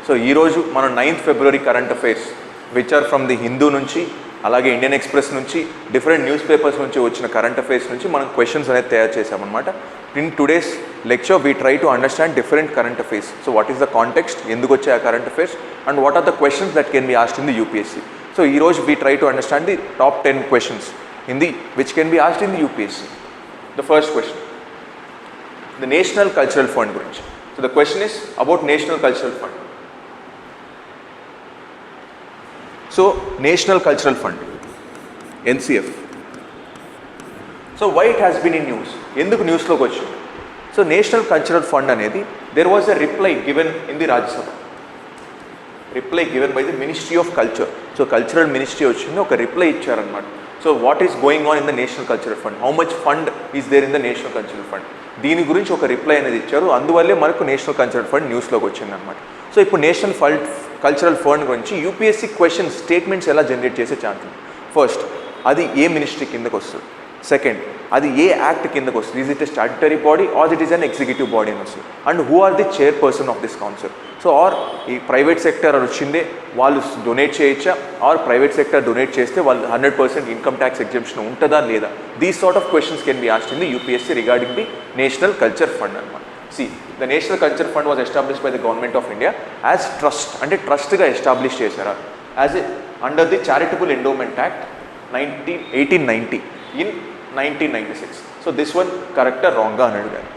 So ఈరోజు మనం 9th February current affairs which are from the Hindu నుంచి అలాగే ఇండియన్ ఎక్స్ప్రెస్ నుంచి డిఫరెంట్ న్యూస్ పేపర్స్ నుంచి వచ్చిన కరెంట్ అఫైర్స్ నుంచి మనం క్వశ్చన్స్ అనేది తయారు చేసామన్నమాట. In today's lecture we try to understand different current affairs. So what is the context, ఎందుకు వచ్చాయి ఆ current affairs, and what are the questions that can be asked in the UPSC. So ఈరోజు we try to understand the top 10 questions in the which can be asked in the UPSC. The first question, the National Cultural Fund gurinchi. So the question is about National Cultural Fund. So National Cultural Fund, NCF. So why it has been in news? Enduku news lo kochu? So National Cultural Fund anedi, there was a reply given in the Rajya Sabha. Reply given by the Ministry of Culture. So Cultural Ministry ochindi oka reply icharu annamata. So what is going on in the National Cultural Fund? How much fund is there in the National Cultural Fund? దీని గురించి ఒక reply అనేది ఇచ్చారు. అందువల్లే మనకు national cultural fund న్యూస్లోకి వచ్చింది అనమాట. So ఇప్పుడు నేషనల్ కల్చరల్ ఫండ్ గురించి UPSC క్వశ్చన్స్ స్టేట్మెంట్స్ ఎలా జనరేట్ చేసే ఛాన్స్ ఉంది. ఫస్ట్, అది ఏ మినిస్ట్రీ కిందకు వస్తుంది. సెకండ్, అది ఏ యాక్ట్ కిందకు వస్తుంది. Is it a statutory body or it is an executive body అని వస్తుంది. And who are the chairperson of this council. So are ఈ ప్రైవేట్ సెక్టర్ వచ్చిందే వాళ్ళు డొనేట్ చేయొచ్చా, ఆర్ ప్రైవేట్ సెక్టర్ డొనేట్ చేస్తే వాళ్ళు 100% ఇన్కమ్ ట్యాక్స్ ఎగ్జంప్షన్ ఉంటుందా లేదా. These sort of questions can be asked in the UPSC regarding the national culture fund అనమాట. See the national culture fund was established by the government of India as trust, అంటే ట్రస్ట్గా establish చేశారా, as a under the charitable endowment act 1890 in 1996. So this one కరెక్టా రాంగ్గా అని అడిగారు.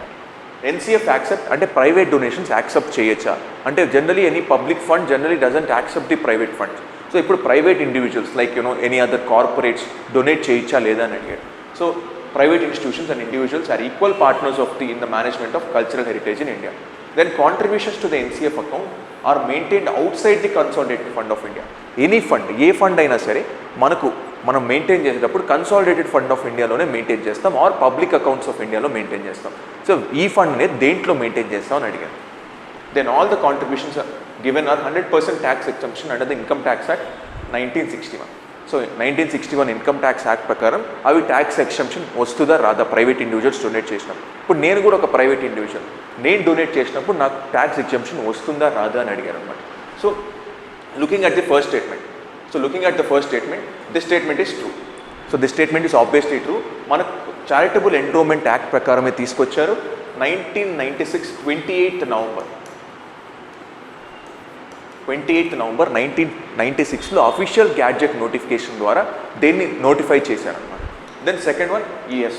NCF accept అంటే private donations accept చేయొచ్చా అంటే generally any public fund generally doesn't accept the private funds. So ఇప్పుడు private individuals like any other corporates donate చేయొచ్చా లేదా అని అడిగారు. So private institutions and individuals are equal partners of the in the management of cultural heritage in India. Then contributions to the NCF account are maintained outside the consolidated fund of India. Any fund, ఏ fund అయినా సరే మనం maintain చేసేటప్పుడు consolidated fund of ఇండియాలోనే maintain చేస్తాం or public accounts of ఇండియాలో maintain చేస్తాం. So ఈ ఫండ్నే దేంట్లో మెయింటైన్ చేస్తాం అని అడిగాను. Then all the contributions given are 100% tax exemption under the income tax act 1961. So 1961 income tax act ప్రకారం అవి ట్యాక్స్ ఎగ్జంప్షన్ వస్తుందా రాదా ప్రైవేట్ ఇండివిజువల్స్ డొనేట్ చేసినప్పుడు. ఇప్పుడు నేను కూడా ఒక ప్రైవేట్ ఇండివిజువల్, నేను డొనేట్ చేసినప్పుడు నాకు ట్యాక్స్ ఎగ్జంప్షన్ వస్తుందా రాదా అని అడిగారు అనమాట. So looking at the first statement. So looking at the first statement, this statement is true. So this statement is obviously true. మన చారిటబుల్ ఎండోమెంట్ యాక్ట్ ప్రకారమే తీసుకొచ్చారు. 1996 28th November 1996లో అఫీషియల్ గ్యాడ్జెట్ నోటిఫికేషన్ ద్వారా దీన్ని నోటిఫై చేశారనమాట. Then second one ES.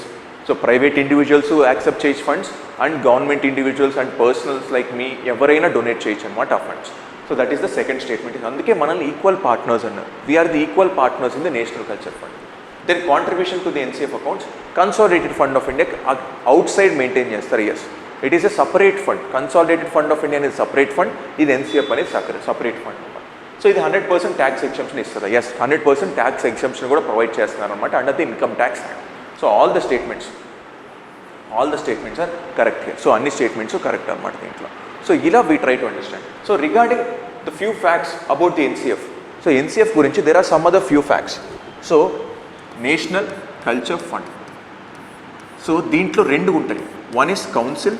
So private individuals accept చేయొచ్చు funds and government individuals and personals like మీ ఎవరైనా డొనేట్ చేయొచ్చు అనమాట ఆ funds. So that is the second statement. అందుకే మనల్ని ఈక్వల్ పార్ట్నర్స్ అన్నారు. We are the equal partners in the national culture fund. Then contribution to the NCF accounts, consolidated fund of India outside maintain చేస్తారు. Yes, it is a separate fund. Consolidated fund of India అనేది separate fund, ఇది NCF అనేది separate fund అనమాట. So ఇది 100% tax exemption ఇస్తుందా? Yes, 100% tax exemption కూడా provide చేస్తున్నారు అనమాట under the income tax act. So all the statements are correct here. So అన్ని స్టేట్మెంట్స్ కరెక్ట్ అనమాట దీంట్లో. సో ఇలా we try to understand. So regarding the few facts about the NCF. So NCF గురించి there are some other few facts. So National Culture Fund. So దీంట్లో రెండు ఉంటాయి. One is council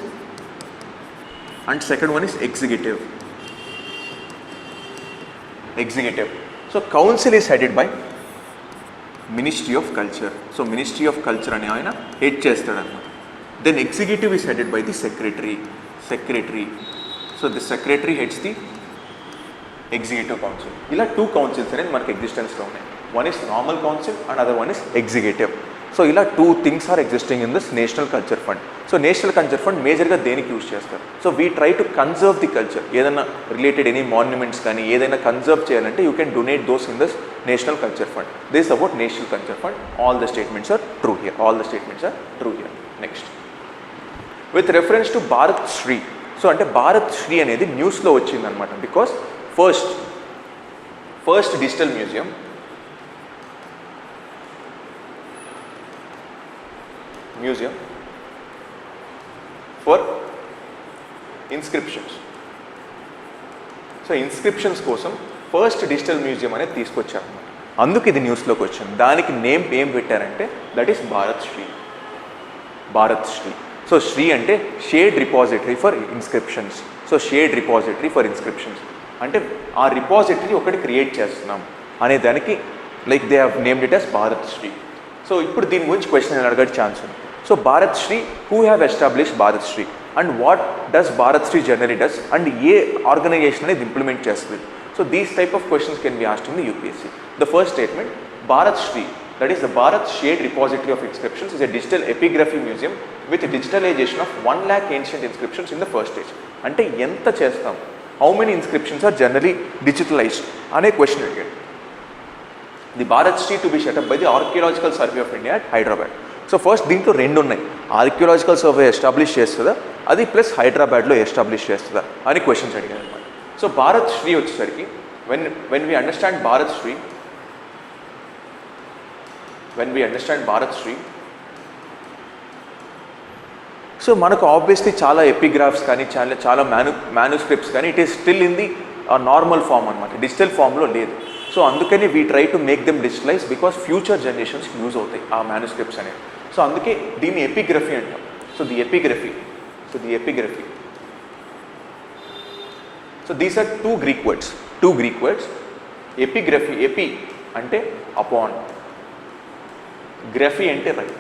and second one is executive. So council is headed by Ministry of Culture. So Ministry of Culture అనే ఆయన head చేస్తాడు అన్నమాట. Then executive is headed by the secretary. So the secretary heads the executive council. ఇలా 2 councils అనేది మనకి ఎగ్జిస్టెన్స్లో ఉన్నాయి. One is normal council and other one is executive. So ఇలా 2 things are existing in this national culture fund. So national culture fund మేజర్గా దేనికి use చేస్తారు? So we try to conserve the culture. ఏదైనా related any monuments కానీ ఏదైనా conserve చేయాలంటే you can donate those in this national culture fund. This about national culture fund. All the statements are true here. Next, with reference to Bharat Shri. So అంటే భారత్ శ్రీ అనేది న్యూస్లో వచ్చిందనమాట. Because first digital museum for inscriptions. So inscriptions కోసం first digital museum అనేది తీసుకొచ్చారు. అందుకు ఇది న్యూస్లోకి వచ్చింది. దానికి నేమ్ ఏం పెట్టారంటే that is Bharat Shri. So Shri అంటే షేర్డ్ రిపాజిటరీ ఫర్ ఇన్స్క్రిప్షన్స్. అంటే ఆ రిపాజిటరీ ఒకటి క్రియేట్ చేస్తున్నాం అనే దానికి like they have named it as Bharat Shri. So ఇప్పుడు దీని గురించి క్వశ్చన్ అడగ ఛాన్స్ ఉంది. So Bharat Shri, who have establish Bharat Shri and what does Bharat Shri generally does and a organization అనేది ఇంప్లిమెంట్ చేస్తుంది. So these type of questions can be asked in the UPSC. The first statement, Bharat Shri, that is the Bharat Shared Repository of Inscriptions, is a digital epigraphy museum with digitalization of 1 lakh ancient inscriptions in the first stage. అంటే ఎంత చేస్తాం, how many inscriptions are generally digitalized అనే question అడిగాడు. The Bharat Shri to be set up by the archaeological survey of India at Hyderabad. So first దీంట్లో రెండు ఉన్నాయి, archaeological survey establish చేస్తుందా అది ప్లస్ హైదరాబాద్లో ఎస్టాబ్లిష్ చేస్తుందా అని క్వశ్చన్స్ అడిగాడు అనమాట. సో భారత్ శ్రీ వచ్చేసరికి when we understand Bharat Shri, Bharat Shri, so మనకు ఆబ్వియస్లీ చాలా ఎపిగ్రాఫ్స్ కానీ చాలా మ్యానుస్క్రిప్ట్స్ కానీ it is still in the normal form అనమాట, డిజిటల్ ఫామ్లో లేదు. సో అందుకని we try to make them digitalize because future జనరేషన్స్కి యూజ్ అవుతాయి ఆ మ్యానుస్క్రిప్ట్స్ అనేవి. సో అందుకే దీన్ని ఎపిగ్రఫీ అంటాం. So the epigraphy, so these are two Greek words. Epigraphy, epi అంటే అపాన్, గ్రఫీ అంటే రైట్.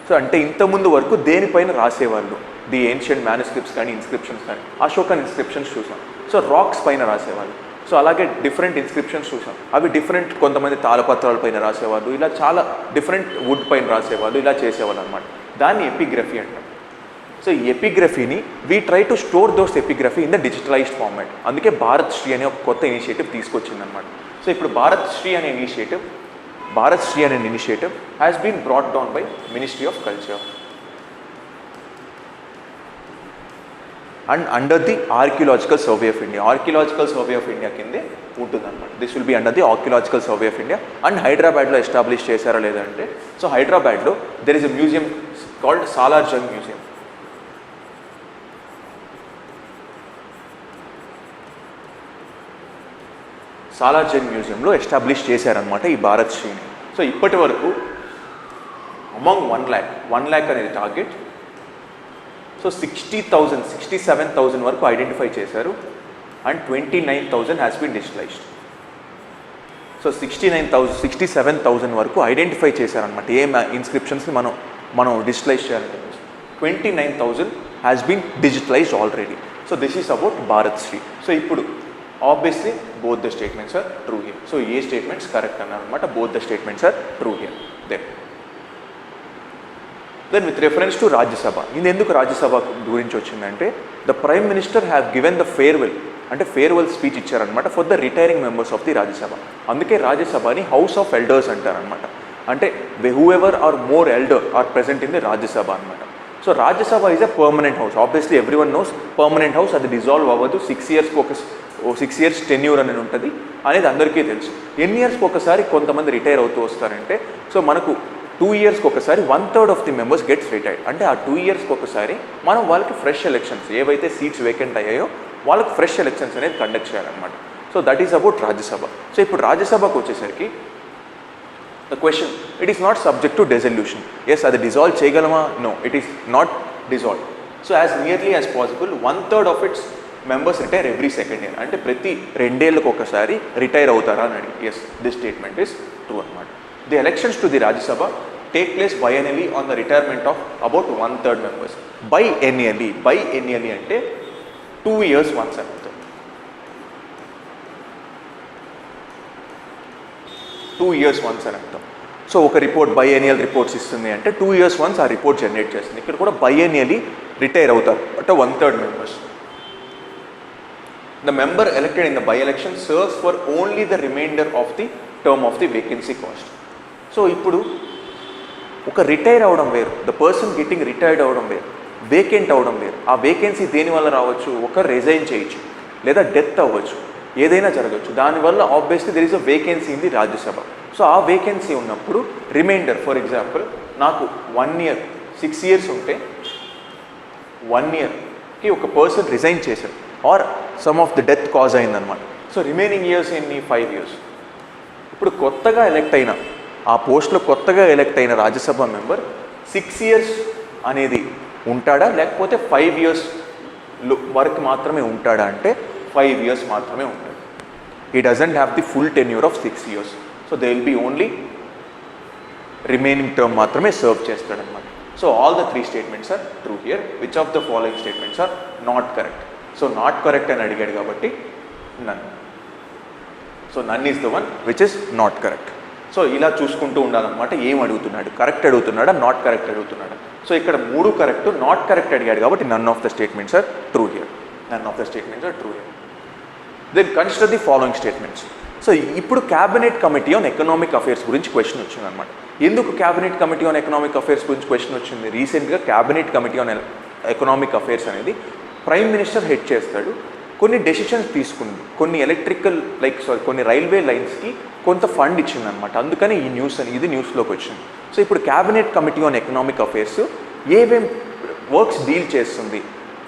సో అంటే ఇంతకుముందు వరకు దేనిపైన రాసేవాళ్ళు, ది ఏన్షియంట్ మ్యానుస్క్రిప్ట్స్ కానీ ఇన్స్క్రిప్షన్స్ కానీ, అశోకన్ ఇన్స్క్రిప్షన్స్ చూసాం. సో రాక్స్ పైన రాసేవాళ్ళు. సో అలాగే డిఫరెంట్ ఇన్స్క్రిప్షన్స్ చూసాం, అవి డిఫరెంట్, కొంతమంది తాళపత్రాల పైన రాసేవాళ్ళు, ఇలా చాలా డిఫరెంట్ వుడ్ పైన రాసేవాళ్ళు, ఇలా చేసేవాళ్ళు అనమాట. దాన్ని ఎపిగ్రఫీ అంటాం. సో ఈ ఎపిగ్రఫీని we try to store those epigraphy in the digitalized format. అందుకే భారత్ శ్రీ అనే ఒక కొత్త ఇనిషియేటివ్ తీసుకొచ్చిందనమాట. సో ఇప్పుడు భారత్ శ్రీ అనే initiative has been brought down by ministry of culture and under the archaeological survey of India కిందే ఉంటుందన్నమాట. This will be under the archaeological survey of India. And హైదరాబాద్లో establish చేశారా లేదంటే, సో హైదరాబాద్లో there is a museum called Salar Jung museum. Salar Jung మ్యూజియంలో establish చేశారనమాట ఈ భారత్ శ్రీని. సో ఇప్పటి వరకు అమాంగ్ 1 lakh అనేది టార్గెట్. సో 67,000 వరకు ఐడెంటిఫై చేశారు and 29,000 has been digitalized. So 67,000 వరకు ఐడెంటిఫై చేశారనమాట ఏ ఇన్స్క్రిప్షన్స్ని మనం డిజిటలైజ్ చేయాలంటే. 29,000 has been digitalized already. So this is about Bharat Shri. So ఇప్పుడు obviously both the statements are true here. So ఏ statements correct అన్నమాట, both the statements are true here. Then with reference to Rajya Sabha, ఇది ఎందుకు రాజ్యసభ గురించి వచ్చిందంటే, the prime minister have given the farewell speech ఇచ్చారనమాట for the retiring members of the Rajya Sabha. అందుకే రాజ్యసభని house of elders అంటారనమాట. అంటే whoever are more elder are present in the Rajya Sabha అనమాట. So Rajya Sabha is a permanent house. Obviously everyone knows permanent house, అది dissolve అవ్వదు. 6 years tenure అనేది ఉంటుంది అనేది అందరికీ తెలుసు. ఎన్ని ఇయర్స్కి ఒకసారి కొంతమంది రిటైర్ అవుతూ వస్తారంటే, సో మనకు 2 yearsకి ఒకసారి 1/3 of the members gets retired. అంటే ఆ 2 yearsకి ఒకసారి మనం వాళ్ళకి ఫ్రెష్ ఎలక్షన్స్, ఏవైతే సీట్స్ వేకెంట్ అయ్యాయో వాళ్ళకి ఫ్రెష్ ఎలక్షన్స్ అనేది కండక్ట్ చేయాలన్నమాట. So that is about Rajya Sabha. So ఇప్పుడు రాజ్యసభకు వచ్చేసరికి the question, it is not subject to dissolution. Yes, అది డిజాల్వ్ చేయగలమా? No, it is not dissolve. So as nearly as possible 1/3 of its members retire every second year. అంటే ప్రతి 2 ఏళ్ళకు ఒకసారి retire అవుతారా అని అడిగి. Yes, this statement is true అనమాట. The elections to the Rajya Sabha take place biennially on the retirement of about 1/3 members. Biennially అంటే 2 years once అని అర్థం. 2 years once అని అర్థం. సో ఒక రిపోర్ట్ బైఎనియల్ రిపోర్ట్స్ ఇస్తుంది అంటే 2 years once ఆ రిపోర్ట్ జనరేట్ చేస్తుంది. ఇక్కడ కూడా బైఎనియలీ రిటైర్ అవుతారు అంటే 1/3 members. The member elected in the by-election serves for only the remainder of the term of the vacancy cost. So ఇప్పుడు ఒక రిటైర్ అవడం వేరు, ద పర్సన్ గెట్టింగ్ రిటైర్డ్ అవడం వేరు, వేకెంట్ అవడం వేరు. ఆ వేకెన్సీ దేనివల్ల రావచ్చు, ఒక రిజైన్ చేయొచ్చు లేదా డెత్ అవ్వచ్చు, ఏదైనా జరగచ్చు. దానివల్ల obviously there is a vacancy in the Rajya Sabha. So ఆ వేకెన్సీ ఉన్నప్పుడు రిమైండర్, ఫర్ ఎగ్జాంపుల్ నాకు 1 year 6 years ఉంటే 1 yearకి ఒక పర్సన్ రిజైన్ చేశాడు or some of the death cause అయిందనమాట. సో రిమైనింగ్ ఇయర్స్ ఎన్ని, 5 years. ఇప్పుడు కొత్తగా ఎలెక్ట్ అయిన ఆ పోస్ట్లో కొత్తగా ఎలెక్ట్ అయిన రాజ్యసభ మెంబర్ 6 years అనేది ఉంటాడా, లేకపోతే 5 years వరకు మాత్రమే ఉంటాడా అంటే 5 years మాత్రమే ఉంటాడు. He doesn't have the full tenure of 6 years. So they will be only remaining term మాత్రమే సర్వ్ చేస్తాడనమాట. So all the 3 statements are true here. Which of the following statements are not correct? So not correct అని అడిగాడు కాబట్టి none. So none is the one which is not correct. So ఇలా చూసుకుంటూ ఉండాలన్నమాట. ఏం అడుగుతున్నాడు, కరెక్ట్ అడుగుతున్నాడా, నాట్ కరెక్ట్ అడుగుతున్నాడా. సో ఇక్కడ 3 కరెక్ట్, నాట్ కరెక్ట్ అడిగాడు కాబట్టి none of the statements are true here. None of the statements are true here. Then consider the following statements. So ఇప్పుడు cabinet committee on economic affairs గురించి question వచ్చింది అనమాట. ఎందుకు cabinet committee on economic affairs గురించి question వచ్చింది? రీసెంట్గా cabinet committee on economic affairs అనేది prime minister head చేస్తాడు. కొన్ని డెసిషన్స్ తీసుకుంది, కొన్ని ఎలక్ట్రికల్ కొన్ని రైల్వే లైన్స్కి కొంత ఫండ్ ఇచ్చిందనమాట. అందుకని ఈ న్యూస్ అని ఇది న్యూస్లోకి వచ్చింది. సో ఇప్పుడు cabinet committee on economic affairs ఏమేం వర్క్స్ డీల్ చేస్తుంది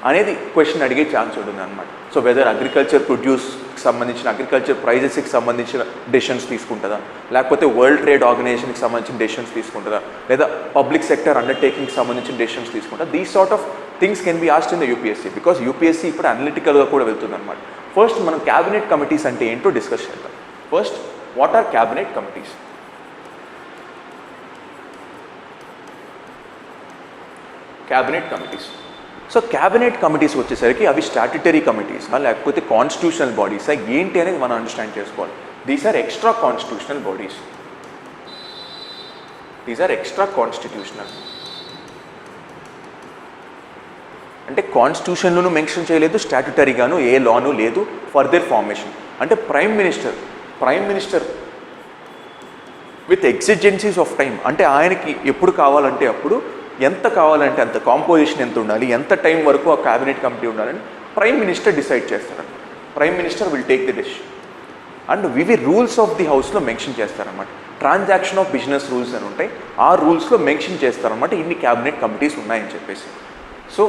అనేది క్వశ్చన్ అడిగే ఛాన్స్ ఉంటుంది అనమాట. సో వెదర్ అగ్రికల్చర్ ప్రొడ్యూస్కి సంబంధించిన అగ్రికల్చర్ ప్రైజెస్కి సంబంధించిన డెసిషన్స్ తీసుకుంటుందా, లేకపోతే వరల్డ్ ట్రేడ్ ఆర్గనైజేషన్కి సంబంధించిన డెసిషన్స్ తీసుకుంటుందా, లేదా పబ్లిక్ సెక్టర్ అండర్టేకింగ్కి సంబంధించిన డెసిషన్స్ తీసుకుంటుందా. These sort of things can be asked in the UPSC, because UPSC ఇప్పుడు అనలిటికల్గా కూడా వెళ్తుంది అనమాట. ఫస్ట్ మనం క్యాబినెట్ కమిటీస్ అంటే ఏంటో డిస్కస్ చేద్దాం. First, what are cabinet committees? Cabinet committees. So cabinet committees వచ్చేసరికి అవి స్టాట్యుటరీ కమిటీసా లేకపోతే కాన్స్టిట్యూషనల్ బాడీసా ఏంటి అనేది మనం అండర్స్టాండ్ చేసుకోవాలి. These are extra constitutional bodies. These are extra constitutional అంటే కాన్స్టిట్యూషన్లోనూ మెన్షన్ చేయలేదు, స్టాట్యుటరీగాను ఏ లాను లేదు. ఫర్దర్ ఫార్మేషన్ అంటే prime minister with exigencies of time, అంటే ఆయనకి ఎప్పుడు కావాలంటే అప్పుడు, ఎంత కావాలంటే అంత, కాంపోజిషన్ ఎంత ఉండాలి, ఎంత టైం వరకు ఆ క్యాబినెట్ కమిటీ ఉండాలని ప్రైమ్ మినిస్టర్ డిసైడ్ చేస్తారన్నమాట. Prime minister will take the decision and వివి రూల్స్ ఆఫ్ ది హౌస్లో మెన్షన్ చేస్తారన్నమాట. ట్రాన్సాక్షన్ ఆఫ్ బిజినెస్ రూల్స్ అని ఉంటాయి, ఆ రూల్స్లో మెన్షన్ చేస్తారన్నమాట ఇన్ని క్యాబినెట్ కమిటీస్ ఉన్నాయని చెప్పేసి. సో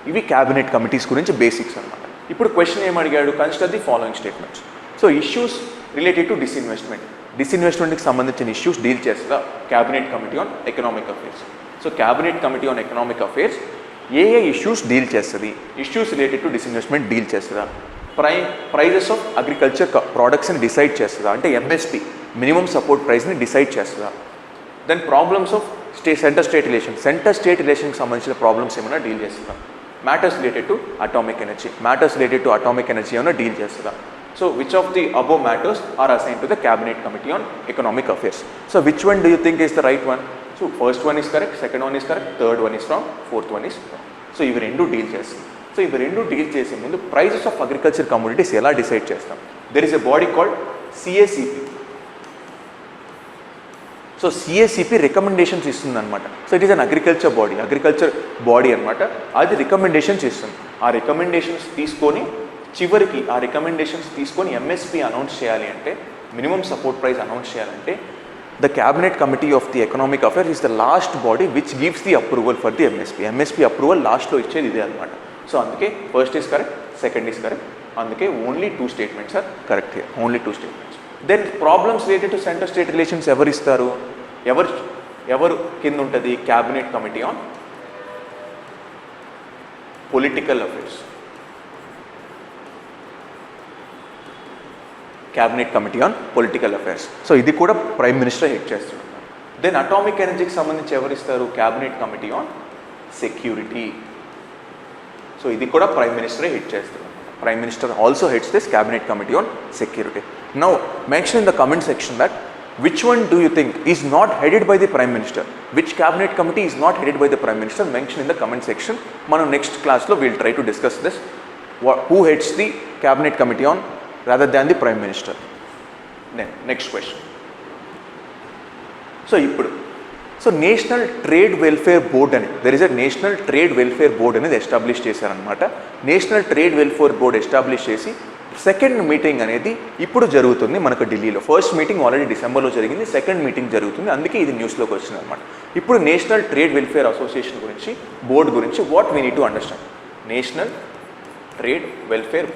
ఇవి క్యాబినెట్ కమిటీస్ గురించి బేసిక్స్ అనమాట. ఇప్పుడు క్వశ్చన్ ఏం అడిగాడు? Consider the following statements. So issues related to డిస్ఇన్వెస్ట్మెంట్కి సంబంధించిన ఇష్యూస్ డీల్ చేస్తుందా cabinet committee on economic affairs. So cabinet committee on economic affairs ఏ ఇష్యూస్ డీల్ చేస్తుంది? Issues related to disinvestment deal చేస్తుందా? ప్రైజెస్ ఆఫ్ అగ్రికల్చర్ ప్రోడక్ట్స్ని decide చేస్తుందా, అంటే MSP minimum support ప్రైస్ని డిసైడ్ చేస్తుందా? Then problems of centre state రిలేషన్కి సంబంధించిన ప్రాబ్లమ్స్ ఏమైనా డీల్ చేస్తుందా? Matters related to atomic energy ఏమైనా డీల్ చేస్తుందా? So which of the above matters are assigned to the cabinet committee on economic affairs? So which one do you think is the right one? So first one is correct, second one is correct, third one is wrong, fourth one is wrong. So ఇవి రెండు deal చేస్తాం. So ఇవి రెండు deal చేసే ముందు prices of agriculture commodities ఎలా decide చేస్తాం? There is a body called CACP. So CACP recommendations ఇస్తుంది అనమాట. So it is an agriculture body అనమాట. అది రికమెండేషన్స్ ఇస్తుంది. ఆ రికమెండేషన్స్ తీసుకొని చివరికి ఎంఎస్పి అనౌన్స్ చేయాలి అంటే, మినిమం సపోర్ట్ ప్రైస్ అనౌన్స్ చేయాలంటే, the cabinet committee of the economic affairs is the last body which gives the approval for the MSP approval లాస్ట్లో ఇచ్చేది ఇదే అనమాట. సో అందుకే first is correct, second is correct. అందుకే only 2 statements are correct here, only 2 statements. Then problems related to centre state relations ఎవరు ఇస్తారు? ఎవరు కింద ఉంటుంది? Cabinet committee on political affairs. Cabinet committee on political affairs. So ఇది కూడా prime minister head చేస్తున్నారు. Then atomic ఎనర్జీకి సంబంధించి ఎవరు ఇస్తారు? Cabinet committee on security. So ఇది కూడా ప్రైమ్ మినిస్టరే హెడ్ చేస్తున్నారు. Prime minister also heads this cabinet committee on security. Now mention in the comment section that which one do you think is not headed by the prime minister? Which cabinet committee is not headed by the prime minister? Mention in the comment section. Manu next class lo we'll try to discuss this. Who heads the cabinet committee on rather than the prime minister? Then next question. So national trade welfare board అని, there is a national trade welfare board అనేది establish చేశారనమాట. National trade welfare board establish చేసి second meeting అనేది ఇప్పుడు జరుగుతుంది మనకు ఢిల్లీలో. First meeting already డిసెంబర్లో జరిగింది, సెకండ్ మీటింగ్ జరుగుతుంది. అందుకే ఇది న్యూస్లోకి వచ్చింది అనమాట. ఇప్పుడు నేషనల్ ట్రేడ్ వెల్ఫేర్ అసోసియేషన్ గురించి, బోర్డు గురించి what we need to understand. National trade welfare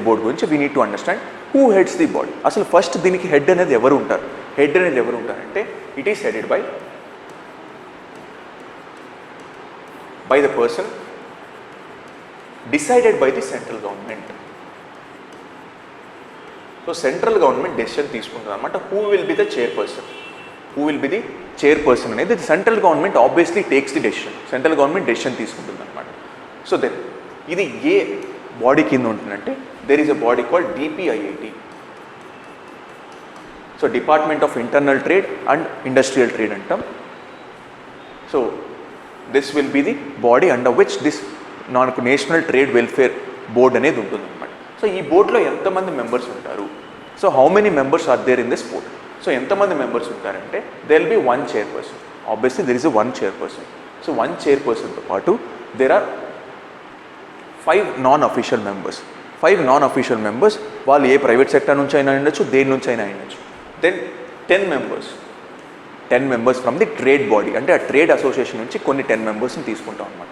board గురించి we need to understand who heads the body. అసలు ఫస్ట్ దీనికి హెడ్ అనేది ఎవరు ఉంటారు? హెడ్ అనేది ఎవరు ఉంటారంటే it is headed by by the person decided by the central government. So central government decision తీసుకుంటుంది అనమాట. Who will be the chairperson అనేది central government obviously takes the decision. Central government decision తీసుకుంటుంది అనమాట. So then ఇది ఏ body కింద ఉంటుందంటే there is a body called DPIIT. So department of internal trade and industrial trade అంటాం. So this will be the body under which this నాకు national trade welfare board అనేది ఉంటుంది అనమాట. సో ఈ బోర్డులో ఎంతమంది మెంబర్స్ ఉంటారు? So how many members are there in this board? So ఎంతమంది మెంబర్స్ ఉంటారంటే they will be one chairperson. Obviously there is a one chairperson. So one చైర్పర్సన్తో పాటు there are 5 non official members. 5 non official members వాళ్ళు ఏ private sector నుంచి అయినా ఉండొచ్చు, దేని నుంచి అయినా ఉండొచ్చు. Then 10 members from the trade body, అంటే ఆ ట్రేడ్ అసోసియేషన్ నుంచి కొన్ని 10 మెంబర్స్ని తీసుకుంటాం అనమాట.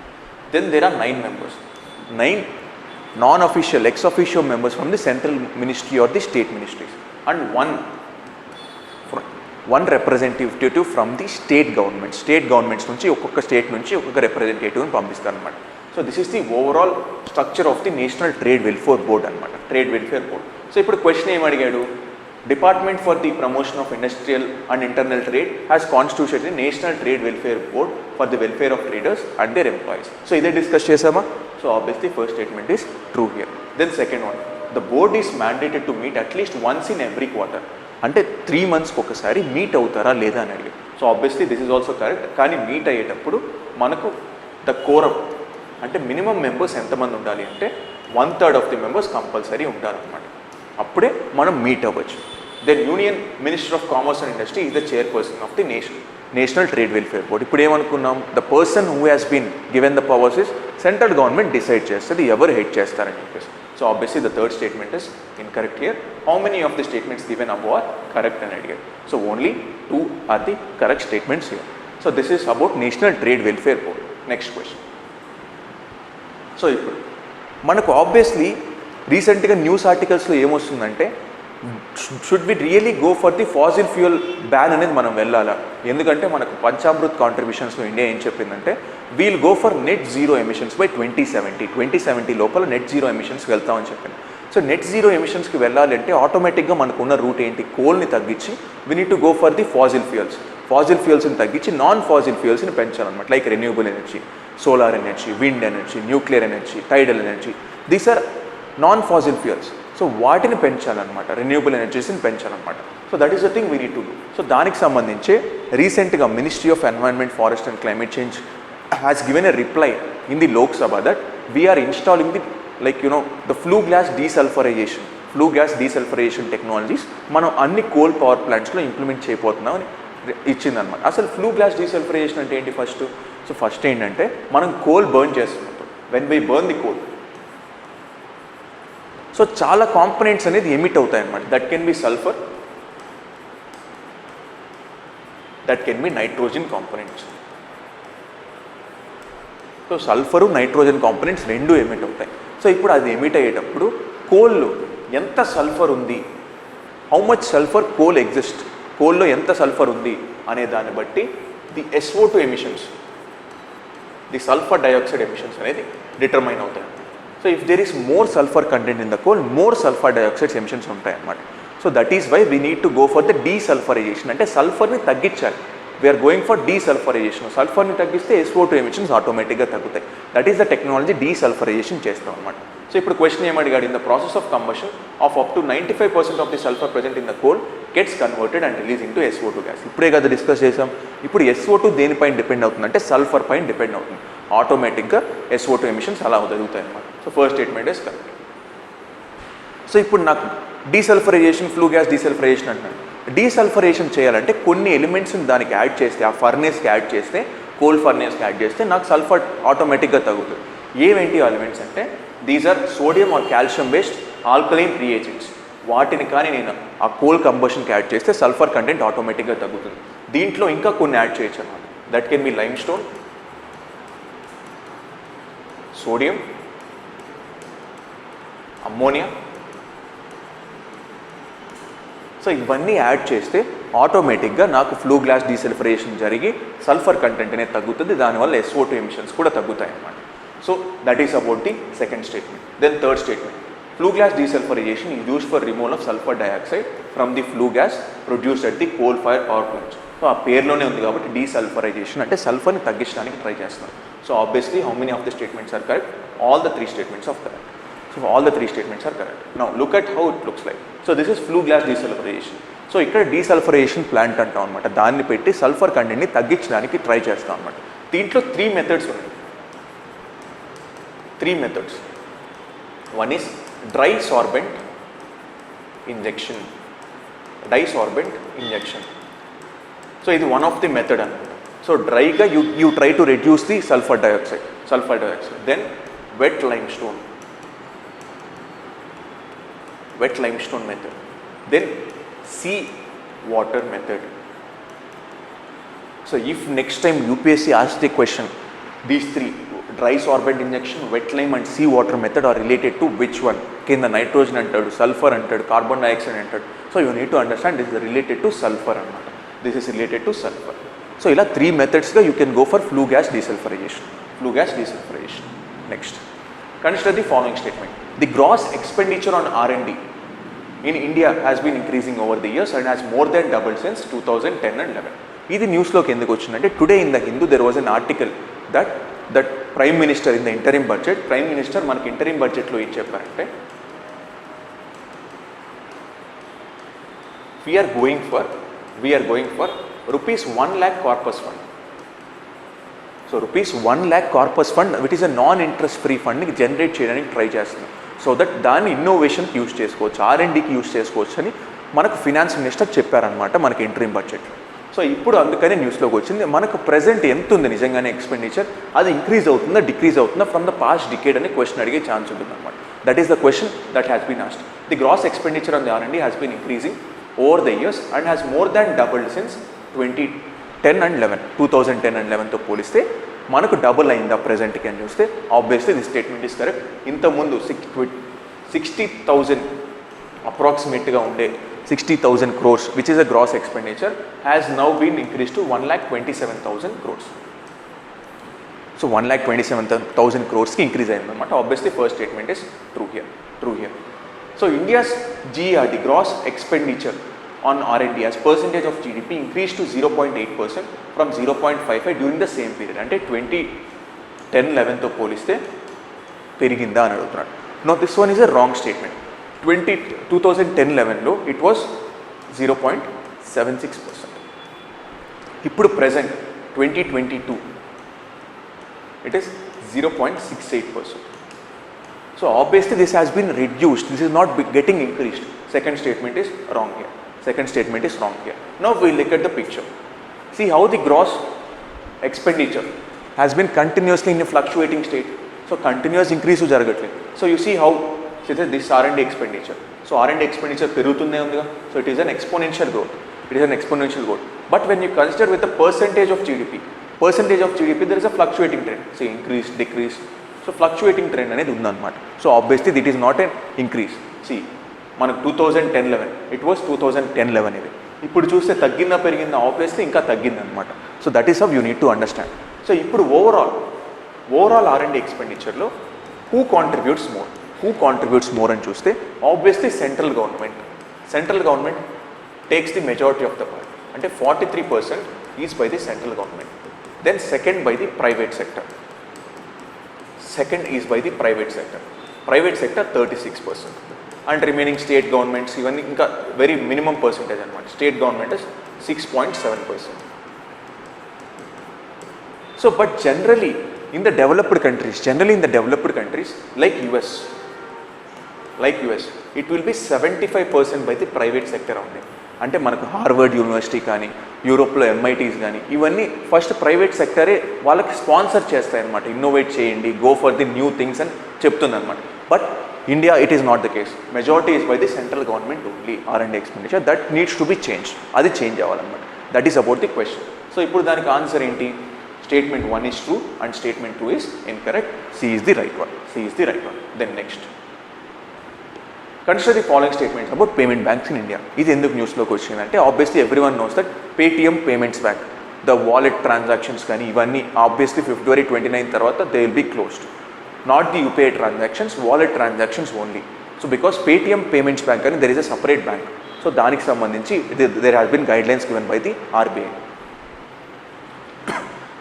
Then there are 9 members, 9 non-official, ex-officio members from the central ministry or the state ministries, and one representative from the state government. State governments nunchi okka state nunchi okka representative ni pampistaru anamata. So this is the overall structure of the National Trade Welfare Board anamata, Trade Welfare Board. So ippudu question em adigadu, Department for the Promotion of Industrial and Internal Trade has constituted the National Trade Welfare Board for the welfare of traders and their employees. So iday discuss chesama. So obviously first statement is true here. Then second one, the board is mandated to meet at least once in every quarter. అంటే 3 monthsకి ఒకసారి meet అవుతారా లేదా అని అడిగారు. So obviously this is also correct. కానీ meet అయ్యేటప్పుడు మనకు the quorum అంటే మినిమం మెంబర్స్ ఎంతమంది ఉండాలి అంటే 1/3 ఆఫ్ ది మెంబర్స్ కంపల్సరీ ఉండాలన్నమాట. అప్పుడే మనం మీట్ అవ్వచ్చు. Then union minister of commerce and industry is the chairperson of the national trade welfare board. ఇప్పుడు ఏమనుకున్నాం, the person who has been given the powers is central government decide చేస్తుంది ఎవరు హెడ్ చేస్తారని చెప్పేసి. So obviously the third statement is incorrect here. How many of the statements given above are correct అని అడిగారు. So only 2 are the correct statements here. So this is about national trade welfare board. Next question. So ఇప్పుడు మనకు obviously రీసెంట్గా news ఆర్టికల్స్లో ఏమొస్తుందంటే should we really go for the fossil fuel ban అనేది మనం వెళ్ళాలా? ఎందుకంటే మనకు పంచామృత్ కాంట్రిబ్యూషన్స్లో ఇండియా ఏం చెప్పిందంటే we'll go for net zero emissions by 2070 లోపల నెట్ జీరో ఎమిషన్స్కి వెళ్తామని చెప్పింది. సో నెట్ జీరో ఎమిషన్స్కి వెళ్ళాలంటే ఆటోమేటిక్గా మనకున్న రూట్ ఏంటి, కోల్ని తగ్గించి we need to go for the fossil ఫ్యూయల్స్ని తగ్గించి non fossil ఫ్యూయల్స్ని పెంచాలన్నమాట. Like renewable energy, solar energy, wind energy, nuclear energy, టైడల్ energy, these are non fossil fuels. So వాటిని పెంచాలన్నమాట, renewable ఎనర్జీస్ని పెంచాలన్నమాట. So that is the thing we need to do. So దానికి సంబంధించి రీసెంట్గా ministry of environment, forest and climate change has given a reply in the Lok Sabha that we are installing the the flue gas desulfurization technologies మనం అన్ని coal power ప్లాంట్స్లో implement చేయబోతున్నాం అని ఇచ్చిందనమాట. అసలు flu gas desulphurisation అంటే ఏంటి ఫస్ట్ ఏంటంటే మనం కోల్ బర్న్ చేస్తున్నప్పుడు when we burn the coal, so చాలా కాంపనెంట్స్ అనేది ఎమిట్ అవుతాయి అన్నమాట. That can be sulphur, that can be nitrogen components. So sulphur, nitrogen components రెండు ఎమిట్ అవుతాయి. సో ఇప్పుడు అది ఎమిట్ అయ్యేటప్పుడు కోల్లో ఎంత సల్ఫర్ ఉంది, how much sulphur coal exist, కోల్లో ఎంత సల్ఫర్ ఉంది అనే దాన్ని బట్టి the SO2 emissions, the sulphur dioxide emissions అనేది డిటర్మైన్ అవుతాయి. So if there is more sulphur content in the coal, more sulphur dioxides emissions ఉంటాయి అన్నమాట. So that is why we need to go for the desulphurisation. అంటే సల్ఫర్ని తగ్గించాలి, we are going for desulphurisation. సల్ఫర్ని తగ్గిస్తే SO2 emissions ఆటోమేటిక్గా తగ్గుతాయి. That is the technology, desulphurisation చేస్తాం అన్నమాట. సో ఇప్పుడు క్వశ్చన్ ఏమడిగాడు, in the process of combustion of up to 95% of the sulphur present in the coal gets converted and release into SO2 gas. ఇప్పుడే కదా discuss చేసాం. ఇప్పుడు SO2 దేనిపైన depend అవుతుంది అంటే సల్ఫర్ పైన డిపెండ్ అవుతుంది. ఆటోమేటిక్గా SO2 ఎమిషన్స్ అలా జరుగుతాయి అన్నమాట. So first statement is correct. So ఇప్పుడు నాకు డీసల్ఫరైజేషన్, ఫ్లూ గ్యాస్ డీసల్ఫరైజేషన్ అంటున్నాను. డీసల్ఫరేషన్ చేయాలంటే కొన్ని ఎలిమెంట్స్ని దానికి యాడ్ చేస్తే, ఆ ఫర్నేస్కి యాడ్ చేస్తే, కోల్ ఫర్నేస్కి యాడ్ చేస్తే నాకు సల్ఫర్ ఆటోమేటిక్గా తగ్గుతుంది. ఏవేంటి ఎలిమెంట్స్ అంటే these are sodium or calcium based alkaline reagents. వాటిని కానీ నేను ఆ కోల్ కంబషన్కి యాడ్ చేస్తే సల్ఫర్ కంటెంట్ ఆటోమేటిక్గా తగ్గుతుంది. దీంట్లో ఇంకా కొన్ని యాడ్ చేయొచ్చు అన్నమాట. That can be limestone, sodium, ammonia. So ఇవన్నీ యాడ్ చేస్తే ఆటోమేటిక్గా నాకు ఫ్లూ గ్లాస్ డీసల్ఫరేషన్ జరిగి సల్ఫర్ కంటెంట్ అనేది తగ్గుతుంది, దానివల్ల SO2 ఎమిషన్స్ కూడా తగ్గుతాయి అన్నమాట. So that is about the second statement. Then third statement, flue gas desulfurization is used for removal of sulfur dioxide from the flue gas produced at the coal fire power plants. So ఆ పేరులోనే ఉంది కాబట్టి desulphurisation అంటే సల్ఫర్ని తగ్గించడానికి try చేస్తున్నారు. So obviously how many of the statements are correct? All the 3 statements are correct. So all the 3 statements are correct. Now look at how it looks like. So this is flue gas desulphurization. So ఇక్కడ desulphurization plant అంటాం అనమాట. దాన్ని పెట్టి sulphur కంటెంట్ని తగ్గించడానికి try చేస్తాం అనమాట. దీంట్లో 3 methods ఉన్నాయి. 3 methods. One is dry sorbent injection. Disorbent injection. So ఇది one of the method అన్నమాట. సో డ్రైగా you try to reduce the sulfur dioxide. Then wet limestone method. Then sea water method. So if next time UPSC asks the question, these 3 dry sorbent injection, wet lime and sea water method are related to which one? కింద nitrogen అంటాడు, sulphur అంటాడు, carbon dioxide అంటాడు. So you need to understand this is related to sulphur అనమాట. This is related to sulphur. So ఇలా 3 methodsగా you can go for flue gas desulphurisation. Next, consider the following statement. The gross expenditure on R&D in India has been increasing over the years and has more than doubled since 2010 and 11. ఇది న్యూస్లోకి ఎందుకు వచ్చిందంటే today in the Hindu there was an article that prime minister in the interim budget, prime minister మనకి interim బడ్జెట్లో ఏం చెప్పారంటే we are going for rupees 1 lakh corpus fund. So rupees 1 lakh corpus fund which is a non-interest free fund ని generate చేయడానికి try చేస్తున్నాం. So that దాన్ని ఇన్నోవేషన్కి use చేసుకోవచ్చు, R&Dకి use చేసుకోవచ్చు అని మనకు ఫినాన్స్ మినిస్టర్ చెప్పారనమాట మనకి ఇంటరిమ్ బడ్జెట్లో. సో ఇప్పుడు అందుకనే న్యూస్లోకి వచ్చింది. మనకు ప్రెజెంట్ ఎంత ఉంది నిజంగానే ఎక్స్పెండిచర్, అది ఇంక్రీజ్ అవుతుందా డిక్రీజ్ అవుతుందా ఫ్రమ్ ద పాస్ట్ డికేడ్ అని క్వశ్చన్ అడిగే ఛాన్స్ ఉంటుంది అనమాట. That is the question that has been asked. The gross expenditure on the R&D has been increasing over the years and has more than doubled since 2010 and 11. 2010 and 11తో పోలిస్తే మనకు double అయిందా ప్రెజెంట్కి అని చూస్తే obviously the statement is correct. ఇంతకుముందు 60,000 అప్రాక్సిమేట్గా ఉండే 60,000 crores which is a gross expenditure has now been increased to 1,27,000 crores. So 1,27,000 crores ki increase ayindi anamata. Obviously first statement is true here. So India's GERD gross expenditure on R&D as percentage of GDP increased to 0.8% from 0.55 during the same period. Ante 2010-11 తో పోలిస్తే పెరిగిందా అని అడుగుతున్నాడు. Now this one is a wrong statement. 2010-11లో it was 0.76%. ఇప్పుడు present 2022 it is 0.68%. So obviously this has been reduced, this is not getting increased. Second statement is wrong here. Now we look at the picture. See how the gross expenditure has been continuously in a fluctuating state. So continuous increase జరగట్లేదు. So you see how this R&D expenditure. So R&D expenditure పెరుగుతూనే ఉందిగా. So it is an exponential growth. But when you consider with the percentage of GDP, there is a fluctuating trend. So increase, decrease. So fluctuating trend అనేది ఉందన్నమాట. So obviously it is not an increase. See మనకు 2010-11 it was 2010-11 ఇది. ఇప్పుడు చూస్తే తగ్గిందా పెరిగిందా? Obviously ఇంకా తగ్గిందనమాట. So that is how you need to understand. So ఇప్పుడు ఓవరాల్ R&D ఎక్స్పెండిచర్లో హూ కాంట్రిబ్యూట్స్ మోర్ అని చూస్తే obviously central government takes the majority of the part. అంటే 43% is by the central government. Then second by the private sector. Private sector 36%. And remaining state governments ఇవన్నీ ఇంకా very minimum percentage అనమాట. State government is 6.7%. So but generally in the developed countries like US, it will be 75% by the private sector only. అంటే మనకు Harvard university కానీ యూరోప్లో MITs కానీ ఇవన్నీ first private సెక్టరే వాళ్ళకి స్పాన్సర్ చేస్తాయన్నమాట. ఇన్నోవేట్ చేయండి, go for the new things అని చెప్తుందన్నమాట. But India it is not the case. Majority is by the central government only. R&D expenditure that needs to be change. అది change అవ్వాలన్నమాట. That is about the question. So ఇప్పుడు దానికి answer ఏంటి? Statement 1 is true and statement 2 is incorrect. C is the right one. Then next. Consider the following statements about payment banks in India. ఇది ఎందుకు న్యూస్లోకి వచ్చిందంటే obviously everyone knows that Paytm payments bank, the wallet transactions కానీ ఇవన్నీ obviously February 29 తర్వాత they will be closed. Not the UPI transactions, wallet transactions only. So because Paytm payments bank అని there is a separate bank. So దానికి సంబంధించి there has been guidelines given by the RBI.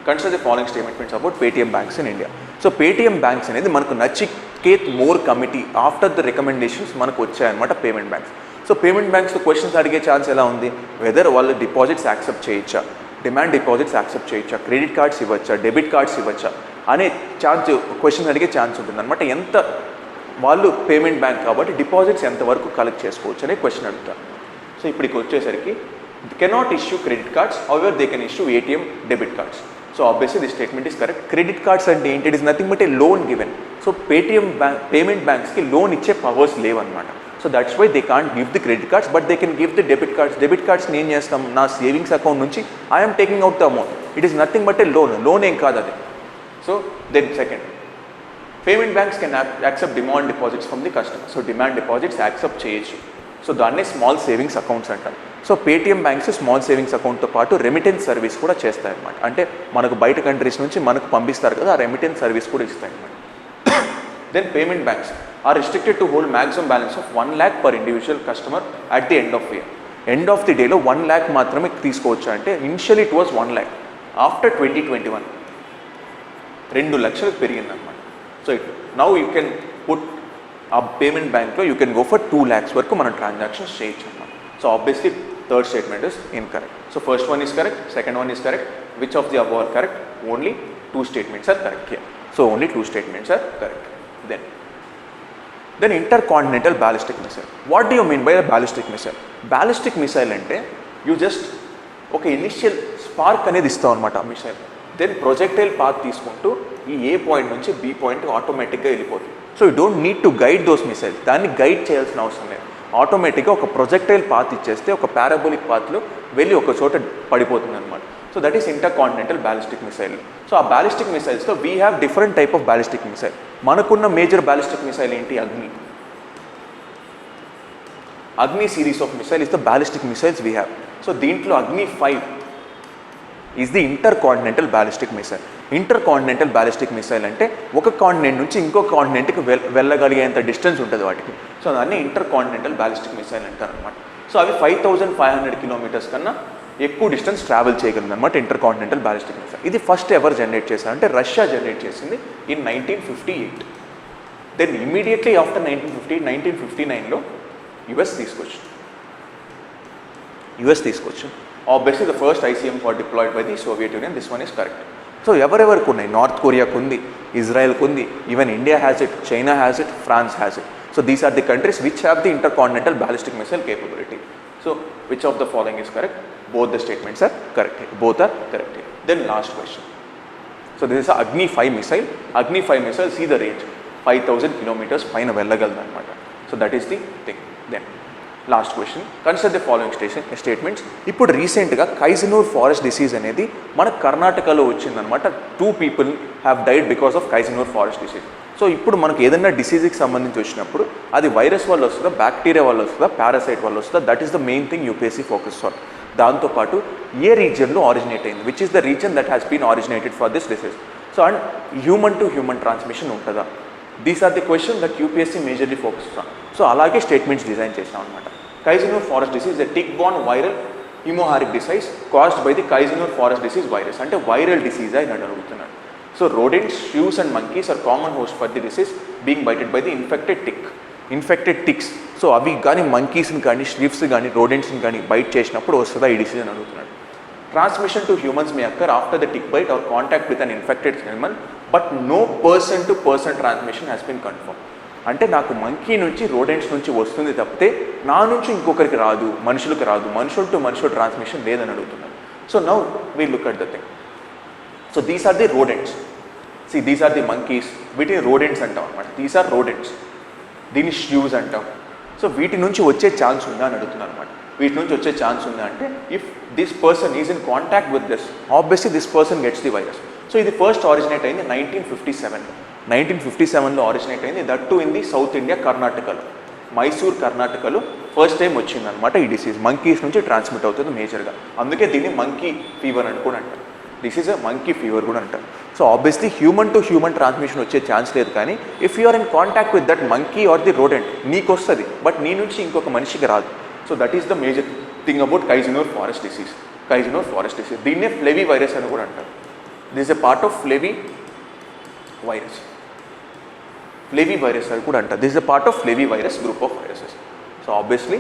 Consider the following statements about Paytm banks in India. So Paytm banks అనేది మనకు Nachiket Mor committee after the recommendations మనకు వచ్చాయన్నమాట payment banks. So payment బ్యాంక్స్తో questions అడిగే chance ఎలా ఉంది, వెదర్ వాళ్ళు deposits accept చేయొచ్చా, డిమాండ్ డిపాజిట్స్ యాక్సెప్ట్ చేయొచ్చా, క్రెడిట్ కార్డ్స్ ఇవ్వచ్చా, డెబిట్ కార్డ్స్ ఇవ్వచ్చా అనే ఛాన్స్ క్వశ్చన్ అడిగే ఛాన్స్ ఉంటుంది అనమాట. ఎంత వాళ్ళు పేమెంట్ బ్యాంక్ కాబట్టి డిపాజిట్స్ ఎంతవరకు కలెక్ట్ చేసుకోవచ్చు అనే క్వశ్చన్ అడుగుతారు. సో ఇప్పటికి వచ్చేసరికి cannot issue credit cards, however they can issue ATM debit cards. So obviously the statement is correct. Credit cards అంటే ఏంటి, it is nothing but a loan given. So Paytm bank payment బ్యాంక్స్కి loan ఇచ్చే powers లేవన్నమాట. So that's why they can't give the credit cards, but they can give the debit cards. Debit కార్డ్స్ని ఏం చేస్తాం, నా savings account నుంచి I'm taking out the amount, it is nothing but a loan ఏం కాదు అది. So then second, payment banks can accept demand deposits from the customer. So demand deposits accept చేయొచ్చు. So దాన్నే స్మాల్ సేవింగ్స్ అకౌంట్స్ అంటారు. So Paytm banks small savings అకౌంట్తో పాటు remittance service కూడా చేస్తాయన్నమాట. అంటే మనకు బయట కంట్రీస్ నుంచి మనకు పంపిస్తారు కదా, ఆ రెమిటెన్స్ సర్వీస్ కూడా ఇస్తాయన్నమాట. Then payment banks are restricted to hold maximum balance of 1 lakh per individual customer at the end of the year. End of the డేలో 1 lakh మాత్రమే తీసుకోవచ్చు. అంటే initial it was 1 lakh, after 2021 2 లక్షలకు పెరిగిందన్నమాట. So now you can put a payment బ్యాంక్లో you can go for 2 lakhs వరకు మనం transactions చేయొచ్చు అన్నమాట. So obviously third statement is incorrect. So first one is correct, second one is correct. Which of the above are correct? Only 2 statements are correct here. So only 2 statements are correct. Then intercontinental ballistic missile. What do you mean by a ballistic missile? Ballistic missile అంటే you just ఒక initial spark అనేది ఇస్తావు అనమాట ఆ missile. Then projectile path తీసుకుంటూ ఈ ఏ point నుంచి B point ఆటోమేటిక్గా వెళ్ళిపోతుంది. So you don't need to guide those missiles. దాన్ని గైడ్ చేయాల్సిన అవసరం లేదు. ఆటోమేటిక్గా ఒక ప్రొజెక్టైల్ పాత్ ఇచ్చేస్తే ఒక పారాబోలిక్ పాత్లో వెళ్ళి ఒక చోట పడిపోతుంది అనమాట. So that is intercontinental ballistic missile. So ఆ బ్యాలిస్టిక్ మిసైల్స్తో we have different type of ballistic missile. మనకున్న మేజర్ బ్యాలిస్టిక్ మిసైల్ ఏంటి? Agni series of missile is the ballistic missiles we have. So దీంట్లో Agni 5 is the intercontinental ballistic missile. Intercontinental ballistic missile అంటే ఒక continent నుంచి ఇంకో కాంటినెంట్కి వెళ్ళగలిగేంత distance ఉంటుంది వాటికి. సో దాన్ని ఇంటర్కాంటినెంటల్ బ్యాలిస్టిక్ మిసైల్ అంటారు అనమాట. సో అవి 5500 కిలోమీటర్స్ కన్నా ఎక్కువ డిస్టెన్స్ ట్రావెల్ చేయగలిగింది అనమాట ఇంటర్కాంటినెంటల్ బ్యాలిస్టిక్ మిసైల్. ఇది ఫస్ట్ ఎవర్ జనరేట్ చేశారు అంటే రష్యా జనరేట్ చేసింది ఇన్ 1958. దెన్ ఇమీడియట్లీ ఆఫ్టర్ 1959లో యుఎస్ తీసుకొచ్చు. Obviously the first ICM for deployed by the Soviet Union. This one is correct. So ఎవరెవరికి ఉన్నాయి? నార్త్ కొరియాకు ఉంది, ఇజ్రాయెల్కు ఉంది, even India has it, China has it, France has it. So these are the countries which have the intercontinental ballistic missile capability. So which of the following is correct? Both the statements are correct. Both are correct. Then last question. So this is a Agni 5 missile. Agni 5 missile, see the range 5000 kilometers paina vellagaladu anamata. So that is the thing. Then last question. Consider the following statements. ఇప్పుడు రీసెంట్గా కైజనూర్ forest disease అనేది మన కర్ణాటకలో వచ్చిందనమాట. 2 people have died because of Kyasanur forest disease. So ఇప్పుడు మనకు ఏదైనా డిసీజ్కి సంబంధించి వచ్చినప్పుడు అది వైరస్ వల్ల వస్తుందా, బ్యాక్టీరియా వల్ల వస్తుందా, పారాసైట్ వల్ల వస్తుందా? That is the main thing UPSC focus on. దాంతోపాటు ఏ రీజియన్లో ఆరిజినేట్ అయింది, which is the reason that has been originated for this disease. So and human to human transmission ఉంటుందా? These are the question that UPSC majorly focus on. So అలాగే statements design చేసాం అనమాట. Kyasanur forest disease a tick borne viral haemorrhagic disease caused by the Kyasanur forest disease virus. అంటే viral disease అని అడుగుతున్నాడు. So rodents, shrews and monkeys are common hosts for the disease being bited by the infected tick. Infected ticks. So అవి కానీ మంకీస్ని కానీ ష్రీవ్స్ని కానీ రోడెంట్స్ని కానీ byte చేసినప్పుడు వస్తుందా ఈ డిసీజ్ అని అడుగుతున్నాడు. Transmission to humans may occur after the tick bite or contact with an infected animal but no person to person transmission has been confirm. అంటే నాకు మంకీ నుంచి రోడెంట్స్ నుంచి వస్తుంది తప్పితే నా నుంచి ఇంకొకరికి రాదు, మనుషులకు రాదు, మనుషులు టు మనుషులు ట్రాన్స్మిషన్ లేదని అడుగుతున్నాడు. So now we look at the thing. So these are the rodents. See, these are the monkeys. వీటిని rodents అంటాం అనమాట. These are rodents. దీన్ని shrews అంటాం. సో వీటి నుంచి వచ్చే ఛాన్స్ ఉందా అని అడుగుతున్నాను అనమాట. వీటి నుంచి వచ్చే ఛాన్స్ ఉందా అంటే if this person is in contact with this, obviously this person gets the virus. So ఇది ఫస్ట్ ఆరిజినేట్ అయింది 1957. 1957లో ఆరిజినేట్ అయింది, that to in the south India, కర్ణాటకలో. మైసూర్ కర్ణాటకలో ఫస్ట్ టైం వచ్చిందనమాట ఈ డిసీజ్. మంకీస్ నుంచి ట్రాన్స్మిట్ అవుతుంది మేజర్గా, అందుకే దీన్ని మంకీ ఫీవర్ అని కూడా అంటారు. This is a monkey fever కూడా అంటారు. So obviously human to human transmission వచ్చే ఛాన్స్ లేదు, కానీ if you are in contact with that monkey or the rodent నీకు వస్తుంది, బట్ నీ నుంచి ఇంకొక మనిషికి రాదు. So that is the major thing about Kyasanur forest disease. దీన్నే ఫ్లెవీ వైరస్ అని కూడా అంటారు. This a part of flavi virus అని కూడా అంటారు. This a part of flavi virus group of viruses. So obviously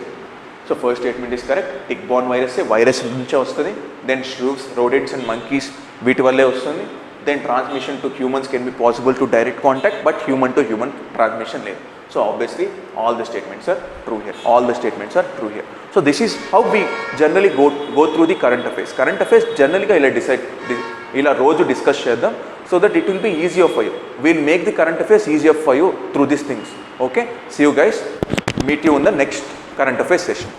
so first statement is correct. Tick borne virus నుంచే వస్తుంది. Then shrews, rodents and monkeys వీటి వల్లే వస్తుంది. Then transmission to humans can be possible to direct contact, but human to human transmission లేదు. So obviously all the statements are true here. So this is how we generally go through the current affairs generally ఇలా రోజు discuss చేద్దాం, so that it will be easier for you. We'll make the current affairs easier for you through these things. Okay, see you guys, meet you in the next current affairs session.